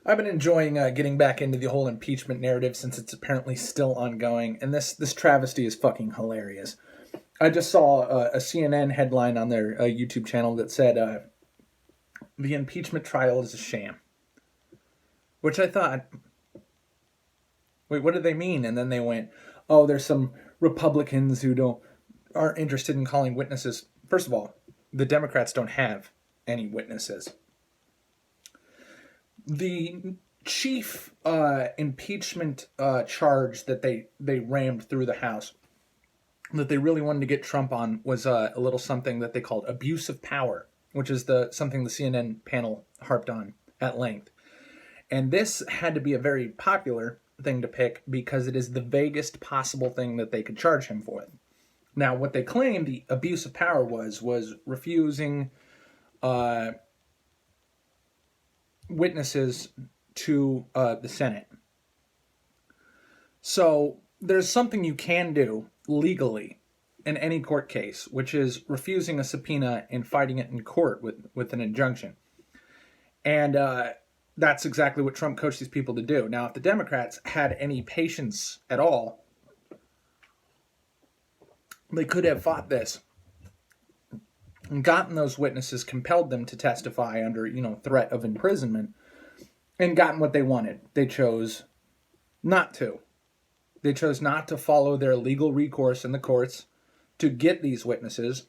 I've been enjoying getting back into the whole impeachment narrative since it's apparently still ongoing, and this travesty is fucking hilarious. I just saw a CNN headline on their YouTube channel that said the impeachment trial is a sham, which I thought, wait, what do they mean? And then they went, oh, there's some Republicans who aren't interested in calling witnesses. First of all, the Democrats don't have any witnesses. The chief impeachment charge that they rammed through the House, that they really wanted to get Trump on, was a little something that they called abuse of power, which is something the CNN panel harped on at length. And this had to be a very popular thing to pick because it is the vaguest possible thing that they could charge him for. Now, what they claimed the abuse of power was refusing witnesses to the Senate. So there's something you can do legally in any court case, which is refusing a subpoena and fighting it in court with an injunction. And that's exactly what Trump coached these people to do. Now, if the Democrats had any patience at all, they could have fought this and gotten those witnesses, compelled them to testify under, threat of imprisonment, and gotten what they wanted. They chose not to. They chose not to follow their legal recourse in the courts to get these witnesses.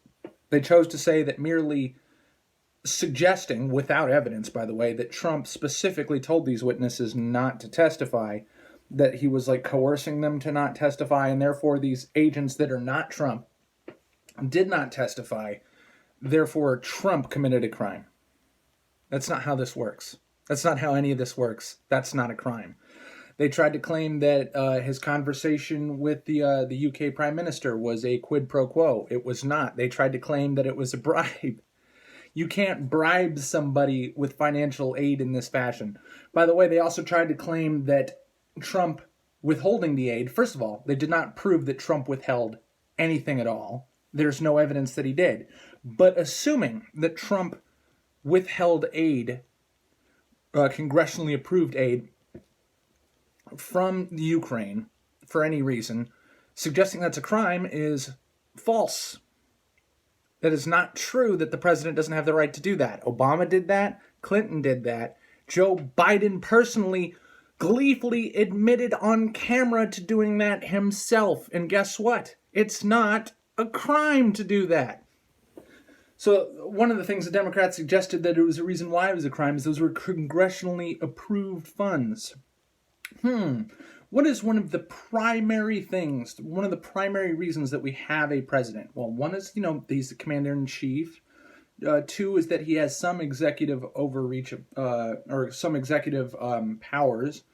They chose to say that merely suggesting, without evidence, by the way, that Trump specifically told these witnesses not to testify, that he was coercing them to not testify, and therefore these agents that are not Trump did not testify. Therefore, Trump committed a crime. That's not how this works. That's not how any of this works. That's not a crime. They tried to claim that his conversation with the UK Prime Minister was a quid pro quo. It was not. They tried to claim that it was a bribe. You can't bribe somebody with financial aid in this fashion. By the way, they also tried to claim that Trump withholding the aid, first of all, they did not prove that Trump withheld anything at all. There's no evidence that he did. But assuming that Trump withheld aid, congressionally approved aid, from the Ukraine for any reason, suggesting that's a crime is false. That is not true that the president doesn't have the right to do that. Obama did that. Clinton did that. Joe Biden personally gleefully admitted on camera to doing that himself. And guess what? It's not a crime to do that. So one of the things the Democrats suggested that it was a reason why it was a crime is those were congressionally approved funds. What is one of the primary things, one of the primary reasons that we have a president? Well, one is, he's the commander-in-chief. Two is that he has some executive overreach, or some executive powers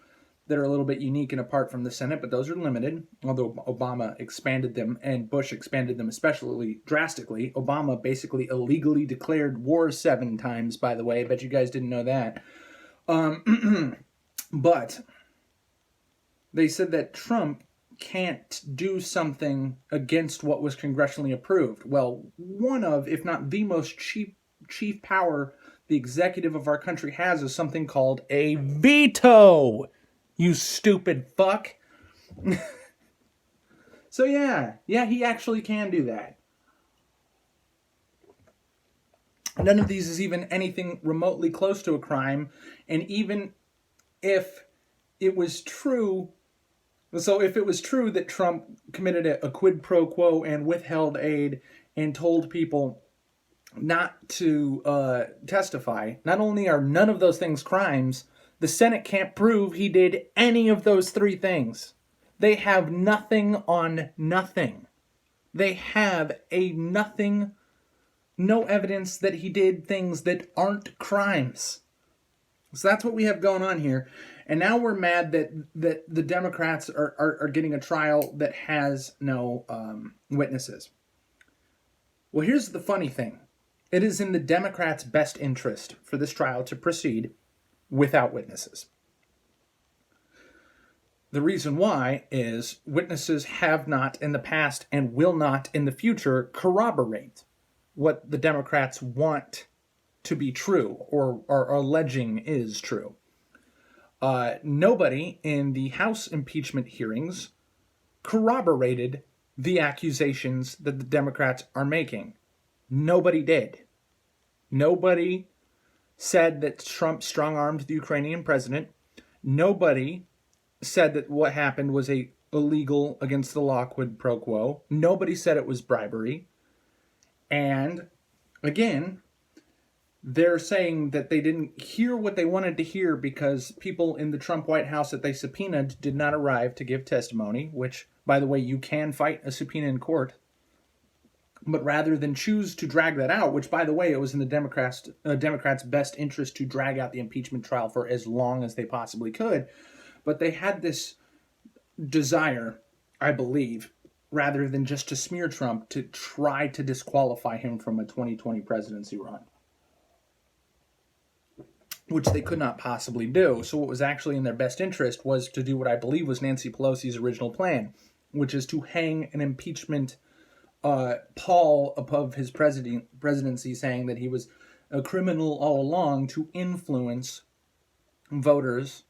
that are a little bit unique and apart from the Senate, but those are limited, although Obama expanded them, and Bush expanded them especially drastically. Obama basically illegally declared war 7 times, by the way. I bet you guys didn't know that. But they said that Trump can't do something against what was congressionally approved. Well, one of, if not the most chief power the executive of our country has is something called a veto. You stupid fuck. So yeah, he actually can do that. None of these is even anything remotely close to a crime, and even if it was true, so if it was true that Trump committed a quid pro quo and withheld aid and told people not to testify, not only are none of those things crimes, the Senate can't prove he did any of those 3 things. They have nothing on nothing. They have no evidence that he did things that aren't crimes. So that's what we have going on here. And now we're mad that the Democrats are getting a trial that has no witnesses. Well, here's the funny thing. It is in the Democrats' best interest for this trial to proceed without witnesses. The reason why is witnesses have not in the past and will not in the future corroborate what the Democrats want to be true or are alleging is true. Nobody in the House impeachment hearings corroborated the accusations that the Democrats are making. Nobody did. Nobody said that Trump strong-armed the Ukrainian president. Nobody said that what happened was a illegal, against the law quid pro quo. Nobody said it was bribery. And again, they're saying that they didn't hear what they wanted to hear because people in the Trump White House that they subpoenaed did not arrive to give testimony, which, by the way, you can fight a subpoena in court. But rather than choose to drag that out, which, by the way, it was in the Democrats' best interest to drag out the impeachment trial for as long as they possibly could, but they had this desire, I believe, rather than just to smear Trump, to try to disqualify him from a 2020 presidency run, which they could not possibly do. So what was actually in their best interest was to do what I believe was Nancy Pelosi's original plan, which is to hang an impeachment pall above his presidency, saying that he was a criminal all along to influence voters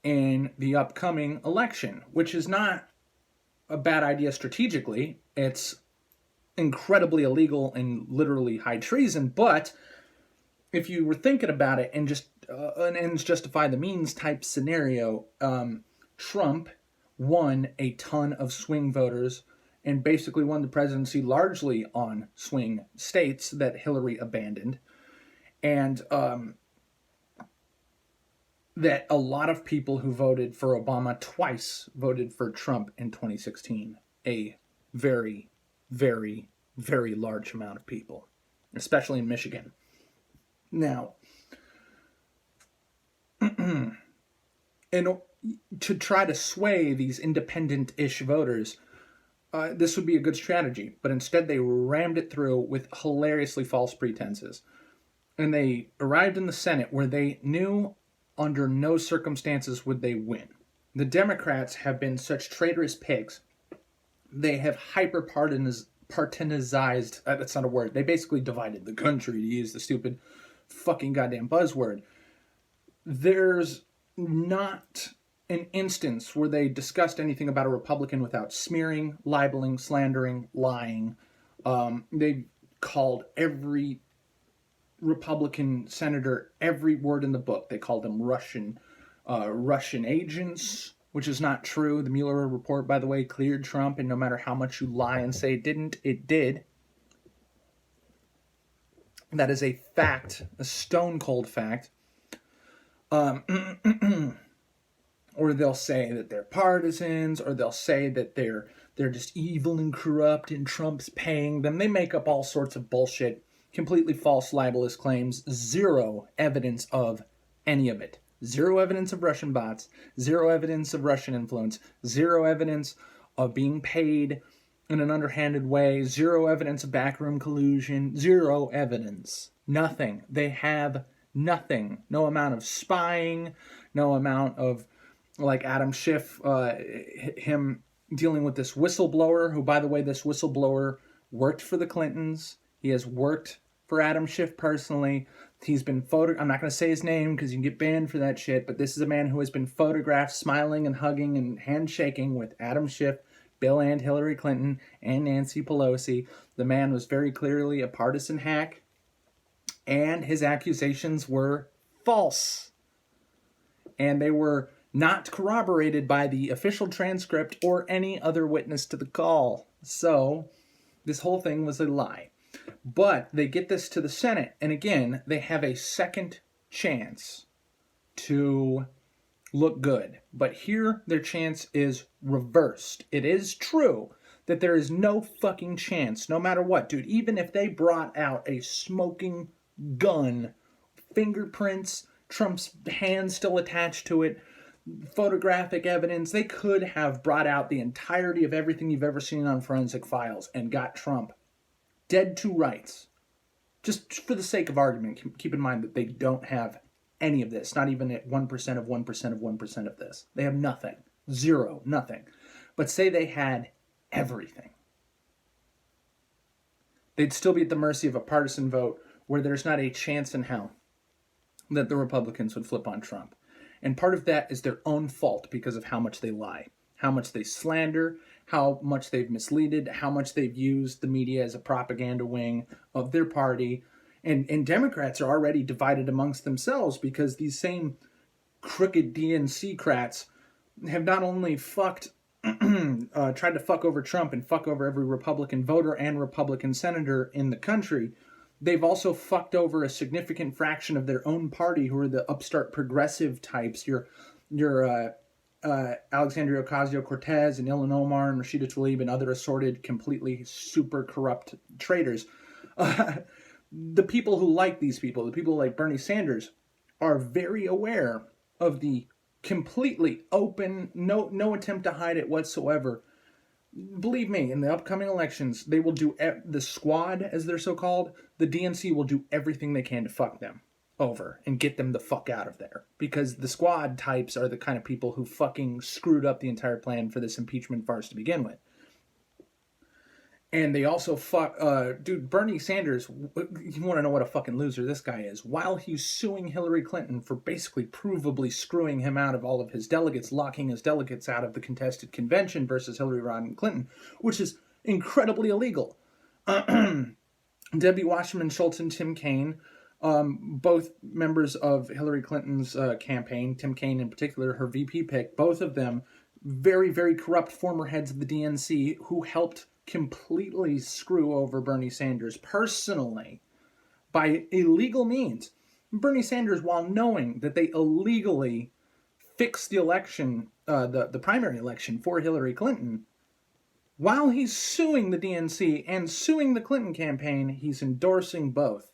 in the upcoming election, which is not a bad idea strategically. It's incredibly illegal and literally high treason, but if you were thinking about it and just an ends justify the means type scenario, Trump won a ton of swing voters and basically won the presidency largely on swing states that Hillary abandoned. And that a lot of people who voted for Obama twice voted for Trump in 2016. A very, very, very large amount of people, especially in Michigan. Now, and to try to sway these independent-ish voters, this would be a good strategy, but instead they rammed it through with hilariously false pretenses. And they arrived in the Senate where they knew under no circumstances would they win. The Democrats have been such traitorous pigs. They have hyper-partisanized, that's not a word, they basically divided the country, to use the stupid fucking goddamn buzzword. There's not an instance where they discussed anything about a Republican without smearing, libeling, slandering, lying. They called every Republican senator every word in the book. They called them Russian agents, which is not true. The Mueller report, by the way, cleared Trump, and no matter how much you lie and say it didn't, it did. That is a fact, a stone-cold fact. Or they'll say that they're partisans, or they'll say that they're just evil and corrupt and Trump's paying them. They make up all sorts of bullshit, completely false, libelous claims, zero evidence of any of it. Zero evidence of Russian bots, zero evidence of Russian influence, zero evidence of being paid in an underhanded way, zero evidence of backroom collusion, zero evidence. Nothing. They have nothing. No amount of spying, no amount of, like Adam Schiff, him dealing with this whistleblower, who, by the way, this whistleblower worked for the Clintons. He has worked for Adam Schiff personally. He's been I'm not going to say his name because you can get banned for that shit, but this is a man who has been photographed smiling and hugging and handshaking with Adam Schiff, Bill and Hillary Clinton, and Nancy Pelosi. The man was very clearly a partisan hack, and his accusations were false. And they were not corroborated by the official transcript or any other witness to the call. So, this whole thing was a lie. But they get this to the Senate, and again, they have a second chance to look good. But here, their chance is reversed. It is true that there is no fucking chance, no matter what, dude. Even if they brought out a smoking gun, fingerprints, Trump's hand still attached to it, photographic evidence, they could have brought out the entirety of everything you've ever seen on Forensic Files and got Trump dead to rights. Just for the sake of argument, keep in mind that they don't have any of this, not even at 1% of 1% of 1% of this. They have nothing. Zero. Nothing. But say they had everything. They'd still be at the mercy of a partisan vote where there's not a chance in hell that the Republicans would flip on Trump. And part of that is their own fault because of how much they lie, how much they slander, how much they've misleaded, how much they've used the media as a propaganda wing of their party. And Democrats are already divided amongst themselves because these same crooked DNC-crats have not only tried to fuck over Trump and fuck over every Republican voter and Republican senator in the country, they've also fucked over a significant fraction of their own party, who are the upstart progressive types. Your Alexandria Ocasio-Cortez and Ilhan Omar and Rashida Tlaib and other assorted, completely super corrupt traitors. The people who like these people, the people like Bernie Sanders, are very aware of the completely open, no attempt to hide it whatsoever. Believe me, in the upcoming elections, they will do, the squad, as they're so called, the DNC will do everything they can to fuck them over and get them the fuck out of there. Because the squad types are the kind of people who fucking screwed up the entire plan for this impeachment farce to begin with. And they also dude, Bernie Sanders, you want to know what a fucking loser this guy is? While he's suing Hillary Clinton for basically provably screwing him out of all of his delegates, locking his delegates out of the contested convention versus Hillary Rodham Clinton, which is incredibly illegal. Debbie Wasserman Schultz and Tim Kaine, both members of Hillary Clinton's campaign, Tim Kaine in particular, her VP pick, both of them very, very corrupt former heads of the DNC who helped completely screw over Bernie Sanders personally by illegal means. Bernie Sanders, while knowing that they illegally fixed the election, the primary election for Hillary Clinton, while he's suing the DNC and suing the Clinton campaign, he's endorsing both.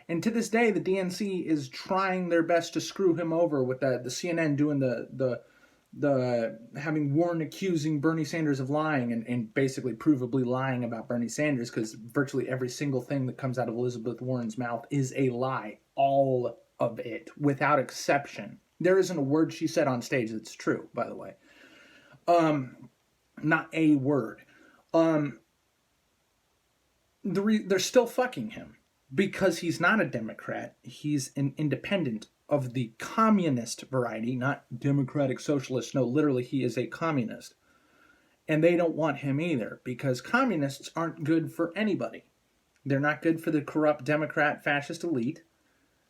And to this day, the DNC is trying their best to screw him over with the CNN doing the having Warren accusing Bernie Sanders of lying and basically provably lying about Bernie Sanders, because virtually every single thing that comes out of Elizabeth Warren's mouth is a lie. All of it, without exception. There isn't a word she said on stage that's true, by the way. Not a word. They're still fucking him because he's not a Democrat. He's an independent of the communist variety, not democratic socialist. No, literally, he is a communist. And they don't want him either, because communists aren't good for anybody. They're not good for the corrupt Democrat fascist elite.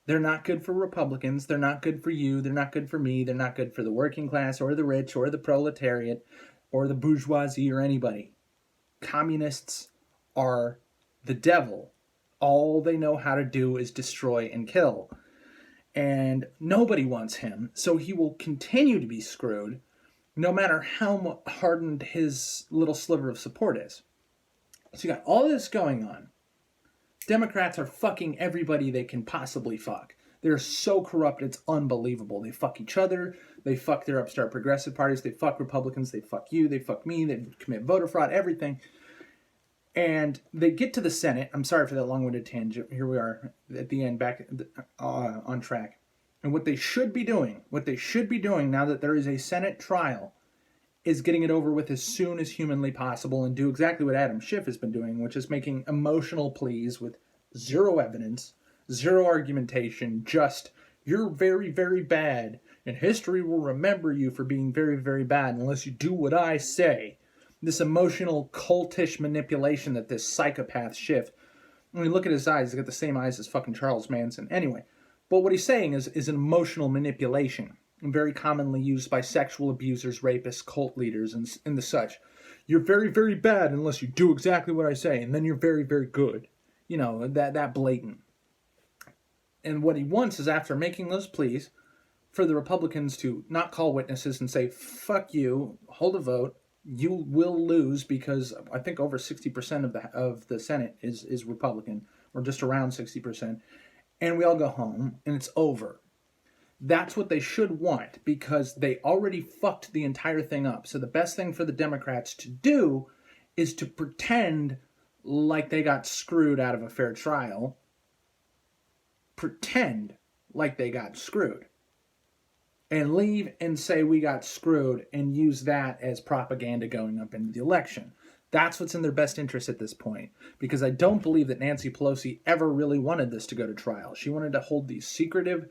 They're not good for Republicans. They're not good for you. They're not good for me. They're not good for the working class or the rich or the proletariat or the bourgeoisie or anybody. Communists are the devil. All they know how to do is destroy and kill. And nobody wants him, so he will continue to be screwed no matter how hardened his little sliver of support is. So you got all this going on. Democrats are fucking everybody they can possibly fuck. They're so corrupt, it's unbelievable. They fuck each other, they fuck their upstart progressive parties, they fuck Republicans, they fuck you, they fuck me, they commit voter fraud, everything. And they get to the Senate. I'm sorry for that long-winded tangent. Here we are at the end, back on track. And what they should be doing now that there is a Senate trial, is getting it over with as soon as humanly possible and do exactly what Adam Schiff has been doing, which is making emotional pleas with zero evidence, zero argumentation, just, you're very, very bad, and history will remember you for being very, very bad unless you do what I say. This emotional, cultish manipulation that this psychopath Schiff, I mean, look at his eyes. He's got the same eyes as fucking Charles Manson. Anyway, but what he's saying is an emotional manipulation, very commonly used by sexual abusers, rapists, cult leaders, and the such. You're very, very bad unless you do exactly what I say, and then you're very, very good. You know, that blatant. And what he wants is, after making those pleas, for the Republicans to not call witnesses and say, fuck you, hold a vote, you will lose, because I think over 60% of the Senate is Republican, or just around 60%, and we all go home, and it's over. That's what they should want, because they already fucked the entire thing up. So the best thing for the Democrats to do is to pretend like they got screwed out of a fair trial. Pretend like they got screwed. And leave and say we got screwed and use that as propaganda going up into the election. That's what's in their best interest at this point. Because I don't believe that Nancy Pelosi ever really wanted this to go to trial. She wanted to hold these secretive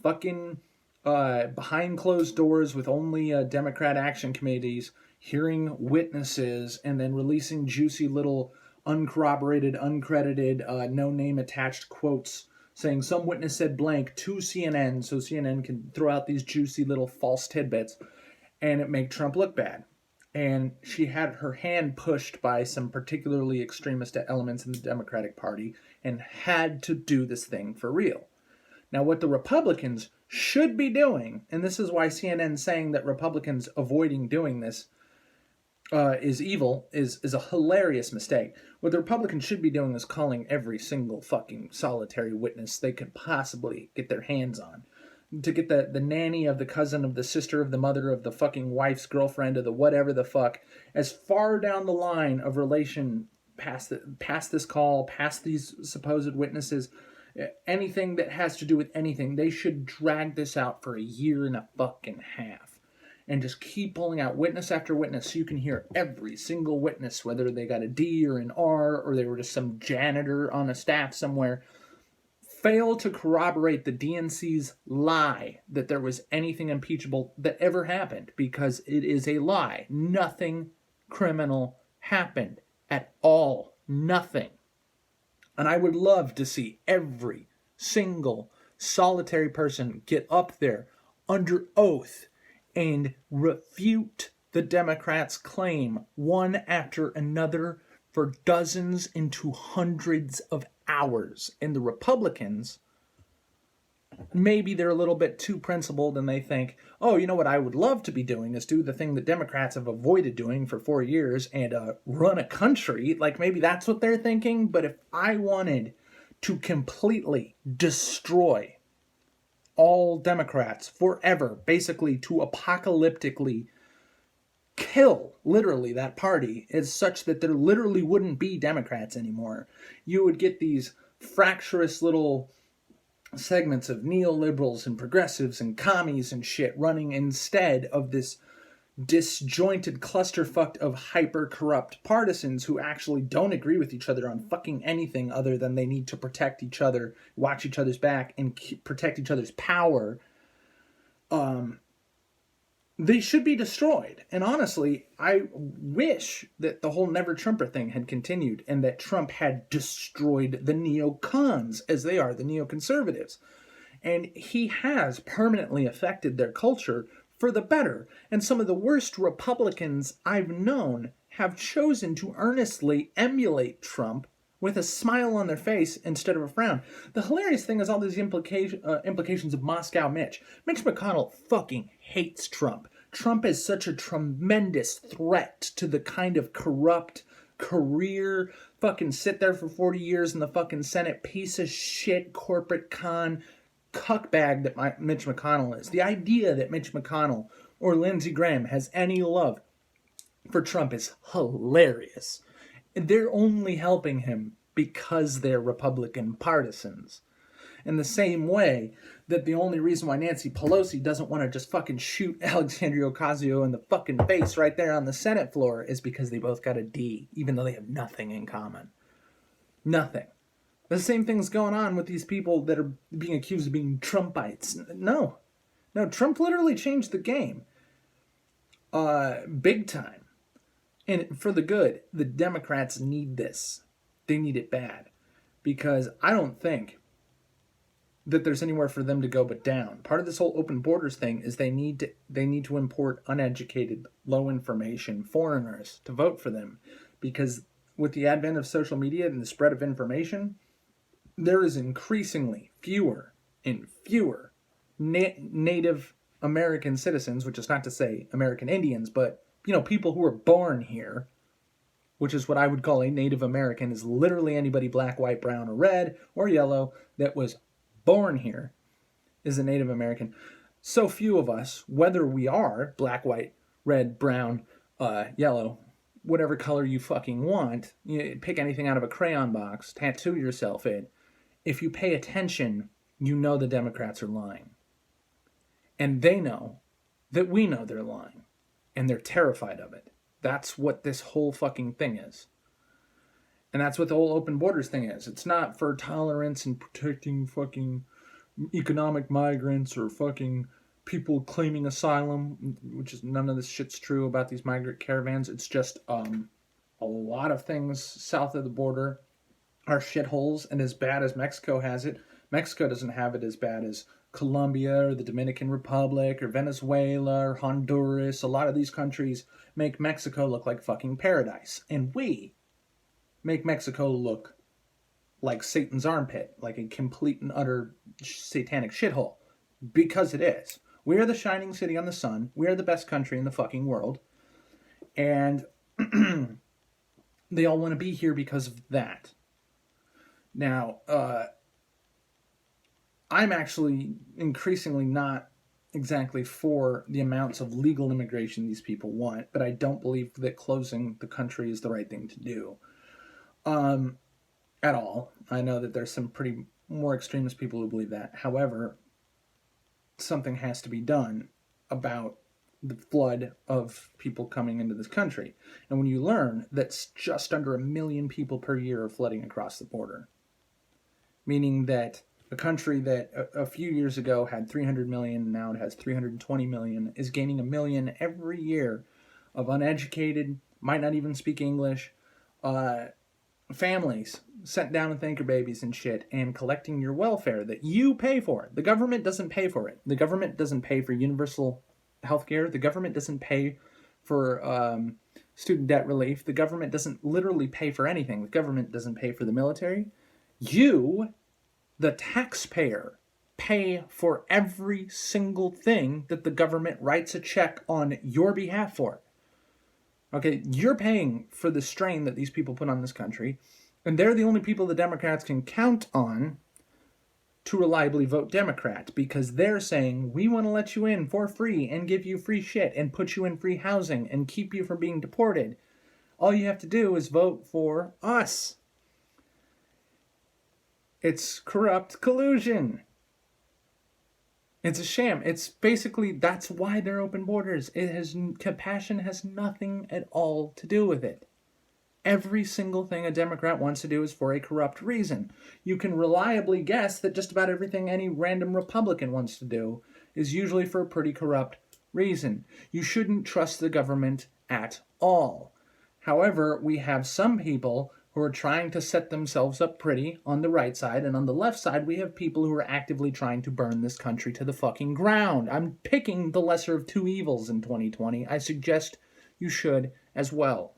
fucking behind closed doors with only Democrat action committees, hearing witnesses, and then releasing juicy little uncorroborated, uncredited, no name attached quotes saying some witness said blank to CNN, so CNN can throw out these juicy little false tidbits and it make Trump look bad. And she had her hand pushed by some particularly extremist elements in the Democratic Party and had to do this thing for real. Now, what the Republicans should be doing, and this is why CNN saying that Republicans avoiding doing this is evil, is a hilarious mistake. What the Republicans should be doing is calling every single fucking solitary witness they could possibly get their hands on. To get the nanny of the cousin of the sister of the mother of the fucking wife's girlfriend of the whatever the fuck, as far down the line of relation past this call, past these supposed witnesses, anything that has to do with anything, they should drag this out for a year and a fucking half. And just keep pulling out witness after witness so you can hear every single witness, whether they got a D or an R or they were just some janitor on a staff somewhere, fail to corroborate the DNC's lie that there was anything impeachable that ever happened, because it is a lie. Nothing criminal happened at all. Nothing. And I would love to see every single solitary person get up there under oath and refute the Democrats' claim one after another for dozens into hundreds of hours. And the Republicans, maybe they're a little bit too principled and they think, oh, you know what I would love to be doing is do the thing that Democrats have avoided doing for 4 years and run a country. Like maybe that's what they're thinking. But if I wanted to completely destroy all Democrats forever, basically to apocalyptically kill literally that party, is such that there literally wouldn't be Democrats anymore. You would get these fractious little segments of neoliberals and progressives and commies and shit running instead of this disjointed clusterfuck of hyper-corrupt partisans who actually don't agree with each other on fucking anything other than they need to protect each other, watch each other's back, and protect each other's power. They should be destroyed. And honestly, I wish that the whole Never Trumper thing had continued and that Trump had destroyed the neocons, as they are, the neoconservatives. And he has permanently affected their culture for the better. And some of the worst Republicans I've known have chosen to earnestly emulate Trump with a smile on their face instead of a frown. The hilarious thing is all these implications of Moscow Mitch. Mitch McConnell fucking hates Trump. Trump is such a tremendous threat to the kind of corrupt career, fucking sit there for 40 years in the fucking Senate, piece of shit, corporate con, cuckbag that Mitch McConnell is. The idea that Mitch McConnell or Lindsey Graham has any love for Trump is hilarious. They're only helping him because they're Republican partisans. In the same way that the only reason why Nancy Pelosi doesn't want to just fucking shoot Alexandria Ocasio in the fucking face right there on the Senate floor is because they both got a D, even though they have nothing in common. Nothing. The same thing's going on with these people that are being accused of being Trumpites. No, Trump literally changed the game. Big time. And for the good, the Democrats need this. They need it bad. Because I don't think that there's anywhere for them to go but down. Part of this whole open borders thing is they need to import uneducated, low information foreigners to vote for them. Because with the advent of social media and the spread of information, there is increasingly fewer and fewer Native American citizens, which is not to say American Indians, but people who were born here, which is what I would call a Native American, is literally anybody black, white, brown, or red, or yellow that was born here is a Native American. So few of us, whether we are black, white, red, brown, yellow, whatever color you fucking want, pick anything out of a crayon box, tattoo yourself it. If you pay attention, you know the Democrats are lying. And they know that we know they're lying. And they're terrified of it. That's what this whole fucking thing is. And that's what the whole open borders thing is. It's not for tolerance and protecting fucking economic migrants or fucking people claiming asylum, which is none of this shit's true about these migrant caravans. It's just a lot of things south of the border are shitholes, and as bad as Mexico has it, Mexico doesn't have it as bad as Colombia or the Dominican Republic or Venezuela or Honduras. A lot of these countries make Mexico look like fucking paradise. And we make Mexico look like Satan's armpit, like a complete and utter satanic shithole. Because it is. We are the shining city on the sun. We are the best country in the fucking world. And they all want to be here because of that. Now, I'm actually increasingly not exactly for the amounts of legal immigration these people want, but I don't believe that closing the country is the right thing to do. At all. I know that there's some pretty more extremist people who believe that. However, something has to be done about the flood of people coming into this country. And when you learn that just under 1 million people per year are flooding across the border, meaning that a country that a few years ago had 300 million, now it has 320 million, is gaining 1 million every year of uneducated, might not even speak English, families sent down with anchor babies and shit, and collecting your welfare that you pay for. The government doesn't pay for it. The government doesn't pay for universal healthcare. The government doesn't pay for student debt relief. The government doesn't literally pay for anything. The government doesn't pay for the military. You, the taxpayer, pay for every single thing that the government writes a check on your behalf for. Okay, you're paying for the strain that these people put on this country, and they're the only people the Democrats can count on to reliably vote Democrat, because they're saying, we want to let you in for free and give you free shit and put you in free housing and keep you from being deported. All you have to do is vote for us. It's corrupt collusion. It's a sham. It's basically, that's why they're open borders. Compassion has nothing at all to do with it. Every single thing a Democrat wants to do is for a corrupt reason. You can reliably guess that just about everything any random Republican wants to do is usually for a pretty corrupt reason. You shouldn't trust the government at all. However, we have some people who are trying to set themselves up pretty on the right side, and on the left side we have people who are actively trying to burn this country to the fucking ground. I'm picking the lesser of two evils in 2020. I suggest you should as well.